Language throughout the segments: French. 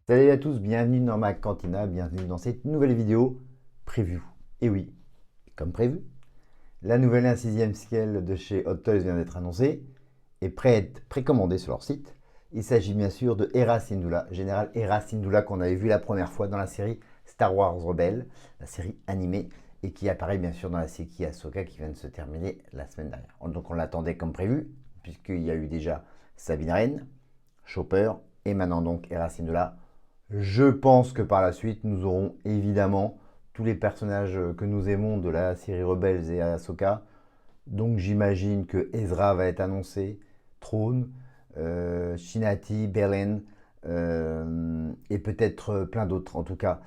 Salut à tous, bienvenue dans ma cantina, bienvenue dans cette nouvelle vidéo preview. Et oui, comme prévu, la nouvelle 1/6e scale de chez Hot Toys vient d'être annoncée et prête à être précommandée sur leur site. Il s'agit bien sûr de Hera Syndulla, Général Hera Syndulla qu'on avait vu la première fois dans la série Star Wars Rebels, la série animée, et qui apparaît bien sûr dans la série Ahsoka qui vient de se terminer la semaine dernière. Donc on l'attendait comme prévu, puisqu'il y a eu déjà Sabine Wren, Chopper, et maintenant donc Hera Syndulla. Je pense que par la suite, nous aurons évidemment tous les personnages que nous aimons de la série Rebels et Ahsoka. Donc j'imagine que Ezra va être annoncé, Thrawn, Shinati, Belen, et peut-être plein d'autres. En tout cas,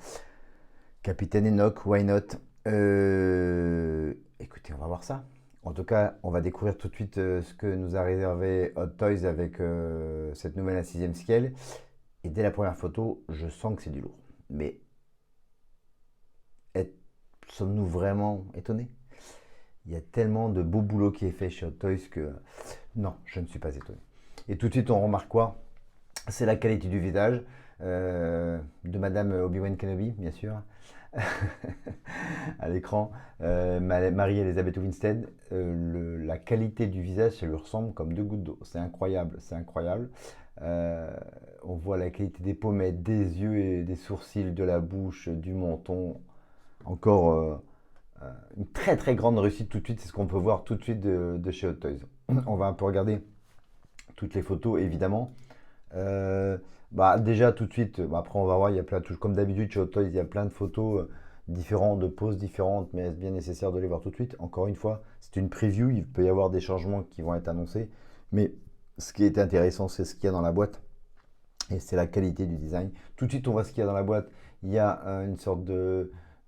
Capitaine Enoch, why not. Écoutez, on va voir ça. En tout cas, on va découvrir tout de suite ce que nous a réservé Hot Toys avec cette nouvelle à 6e scale. Et dès la première photo, je sens que c'est du lourd. Mais sommes-nous vraiment étonnés? Il y a tellement de beau boulot qui est fait chez Hot Toys que non, je ne suis pas étonné. Et tout de suite, on remarque quoi? C'est la qualité du visage de Madame Obi-Wan Kenobi, bien sûr, à l'écran. Marie-Elisabeth Winstead, la qualité du visage, ça lui ressemble comme deux gouttes d'eau. C'est incroyable, c'est incroyable. Euh, on voit la qualité des pommettes, des yeux et des sourcils, de la bouche, du menton. Encore une très très grande réussite tout de suite. C'est ce qu'on peut voir tout de suite de chez Hot Toys. On va un peu regarder toutes les photos évidemment. Déjà tout de suite, après on va voir, il y a plein de, comme d'habitude chez Hot Toys, il y a plein de photos différentes, de poses différentes, mais est-ce bien nécessaire de les voir tout de suite? Encore une fois, c'est une preview, il peut y avoir des changements qui vont être annoncés, mais ce qui est intéressant, c'est ce qu'il y a dans la boîte, et c'est la qualité du design. Tout de suite, on voit ce qu'il y a dans la boîte. Il y a une sorte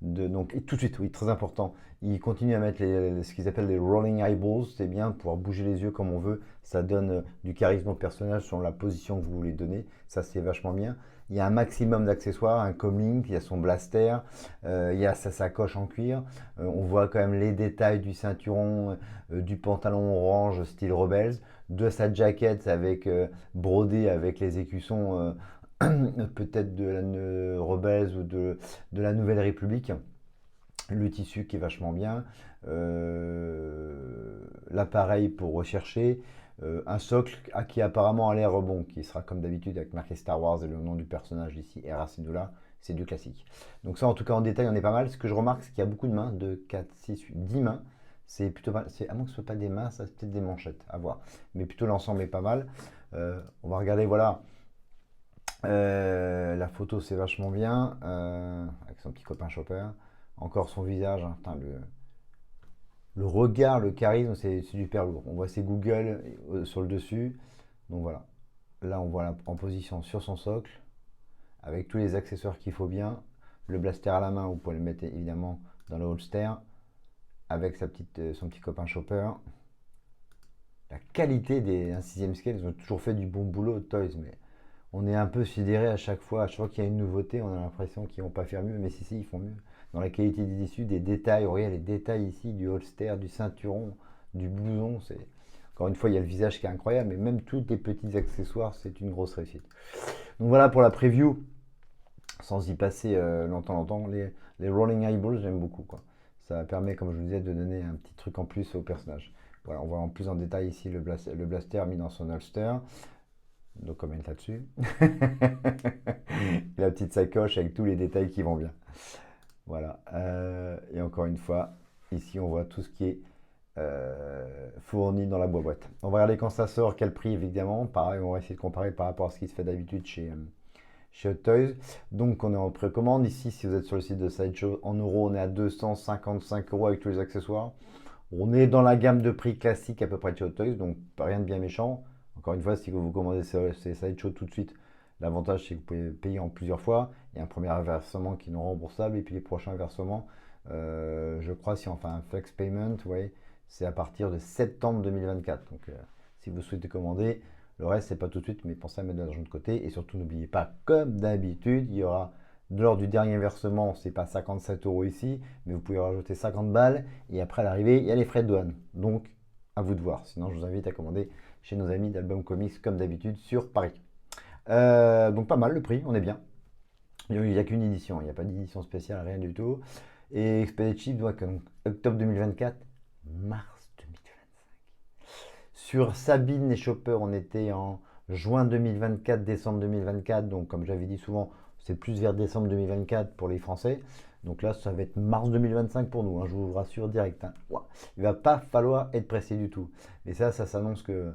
donc, et tout de suite, oui, très important. Ils continuent à mettre ce qu'ils appellent les rolling eyeballs. C'est bien, pouvoir bouger les yeux comme on veut. Ça donne du charisme au personnage selon la position que vous voulez donner. Ça, c'est vachement bien. Il y a un maximum d'accessoires, un comlink, il y a son blaster, il y a sa sacoche en cuir. On voit quand même les détails du ceinturon, du pantalon orange style Rebels, de sa jaquette avec brodé avec les écussons peut-être de la Rebels ou de la Nouvelle République. Le tissu qui est vachement bien, l'appareil pour rechercher, un socle qui apparemment a l'air bon, qui sera comme d'habitude avec marqué Star Wars et le nom du personnage ici, Hera Syndulla, c'est du classique. Donc ça en tout cas en détail on est pas mal. Ce que je remarque c'est qu'il y a beaucoup de mains, de 4, 6, 8, 10 mains. C'est plutôt mal, à moins que ce soit pas des mains, ça c'est peut-être des manchettes, à voir. Mais plutôt l'ensemble est pas mal. On va regarder, voilà. La photo c'est vachement bien, avec son petit copain Chopper. Encore son visage, hein, putain, le regard, le charisme, c'est super lourd. On voit ses Google sur le dessus. Donc voilà. Là, on voit en position sur son socle, avec tous les accessoires qu'il faut bien. Le blaster à la main, vous pouvez le mettre évidemment dans le holster, avec son petit copain Chopper. La qualité des 1/6e scale, ils ont toujours fait du bon boulot, Toys, mais on est un peu sidéré à chaque fois. À chaque fois qu'il y a une nouveauté, on a l'impression qu'ils vont pas faire mieux, mais si, ils font mieux. Dans la qualité des tissus, des détails, regardez les détails ici, du holster, du ceinturon, du blouson. Encore une fois, il y a le visage qui est incroyable, mais même tous les petits accessoires, c'est une grosse réussite. Donc voilà pour la preview, sans y passer longtemps. Les rolling eyeballs, j'aime beaucoup, quoi. Ça permet, comme je vous disais, de donner un petit truc en plus au personnage. Voilà, on voit en plus en détail ici le blaster mis dans son holster. Donc comment là-dessus. La petite sacoche avec tous les détails qui vont bien. Voilà. Et encore une fois, ici on voit tout ce qui est fourni dans la boîte. On va regarder quand ça sort, quel prix évidemment. Pareil, on va essayer de comparer par rapport à ce qui se fait d'habitude chez Hot Toys. Donc on est en précommande. Ici, si vous êtes sur le site de Sideshow, en euros, on est à 255 euros avec tous les accessoires. On est dans la gamme de prix classique à peu près de chez Hot Toys, donc rien de bien méchant. Encore une fois, si vous commandez ces Sideshow tout de suite, l'avantage c'est que vous pouvez payer en plusieurs fois. Il y a un premier versement qui est non remboursable et puis les prochains versements, je crois, si on fait un flex payment, vous voyez, c'est à partir de septembre 2024. Donc si vous souhaitez commander, le reste c'est pas tout de suite, mais pensez à mettre de l'argent de côté. Et surtout, n'oubliez pas, comme d'habitude, il y aura lors du dernier versement, c'est pas 57 euros ici, mais vous pouvez rajouter 50 balles. Et après à l'arrivée, il y a les frais de douane. Donc, à vous de voir. Sinon, je vous invite à commander chez nos amis d'Album Comics, comme d'habitude, sur Paris. Donc, pas mal le prix, on est bien. Il n'y a qu'une édition, il n'y a pas d'édition spéciale, rien du tout. Et Expedited Chip doit comme octobre 2024, mars 2025. Sur Sabine et Chopper, on était en juin 2024, décembre 2024. Donc, comme j'avais dit souvent, c'est plus vers décembre 2024 pour les Français. Donc là, ça va être mars 2025 pour nous, hein, je vous rassure direct. Hein. Ouah, il va pas falloir être pressé du tout. Mais ça s'annonce que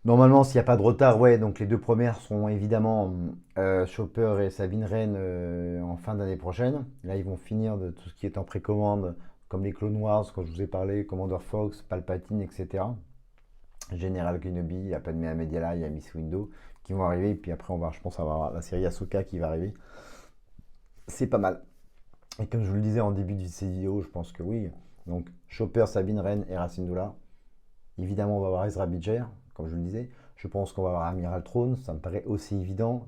normalement, s'il n'y a pas de retard, ouais, donc les deux premières seront évidemment Chopper et Sabine Wren en fin d'année prochaine. Là, ils vont finir de tout ce qui est en précommande, comme les Clone Wars, quand je vous ai parlé, Commander Fox, Palpatine, etc. Général Kenobi, il y a pas de Mohamed Yala, il y a Miss Window qui vont arriver. Et puis après, je pense, avoir la série Ahsoka qui va arriver. C'est pas mal. Et comme je vous le disais en début de ces vidéos, je pense que oui. Donc, Chopper, Sabine Wren et Racine. Évidemment, on va avoir Ezra Bridger, comme je le disais. Je pense qu'on va avoir Amiral Thrawn, ça me paraît aussi évident.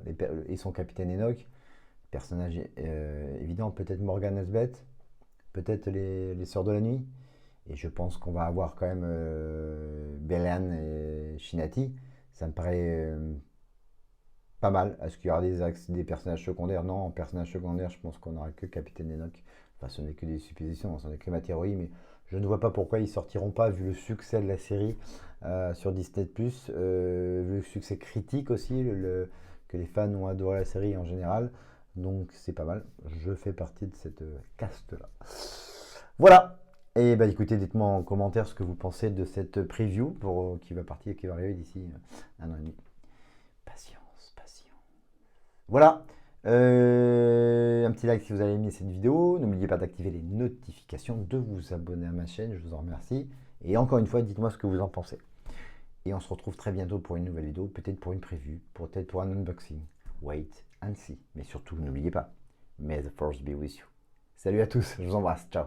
Et son capitaine Enoch. Personnage évident, peut-être Morgan Elsbeth, peut-être les Sœurs de la Nuit. Et je pense qu'on va avoir quand même Belan et Shinati. Ça me paraît pas mal. Est-ce qu'il y aura des personnages secondaires? Non, en personnage secondaire, je pense qu'on n'aura que Capitaine Enoch. Enfin, ce n'est que des suppositions, ce n'est que ma théorie, mais je ne vois pas pourquoi ils sortiront pas, vu le succès de la série sur Disney+, vu le succès critique aussi, que les fans ont adoré la série en général. Donc c'est pas mal. Je fais partie de cette caste-là. Voilà. Et bah écoutez, dites-moi en commentaire ce que vous pensez de cette preview qui va partir, qui va arriver d'ici un an et demi. Patience, patience. Voilà. Un petit like si vous avez aimé cette vidéo. N'oubliez pas d'activer les notifications, de vous abonner à ma chaîne. Je vous en remercie. Et encore une fois, dites-moi ce que vous en pensez. Et on se retrouve très bientôt pour une nouvelle vidéo, peut-être pour une preview, peut-être pour un unboxing. Wait and see. Mais surtout, n'oubliez pas, may the force be with you. Salut à tous, je vous embrasse, ciao.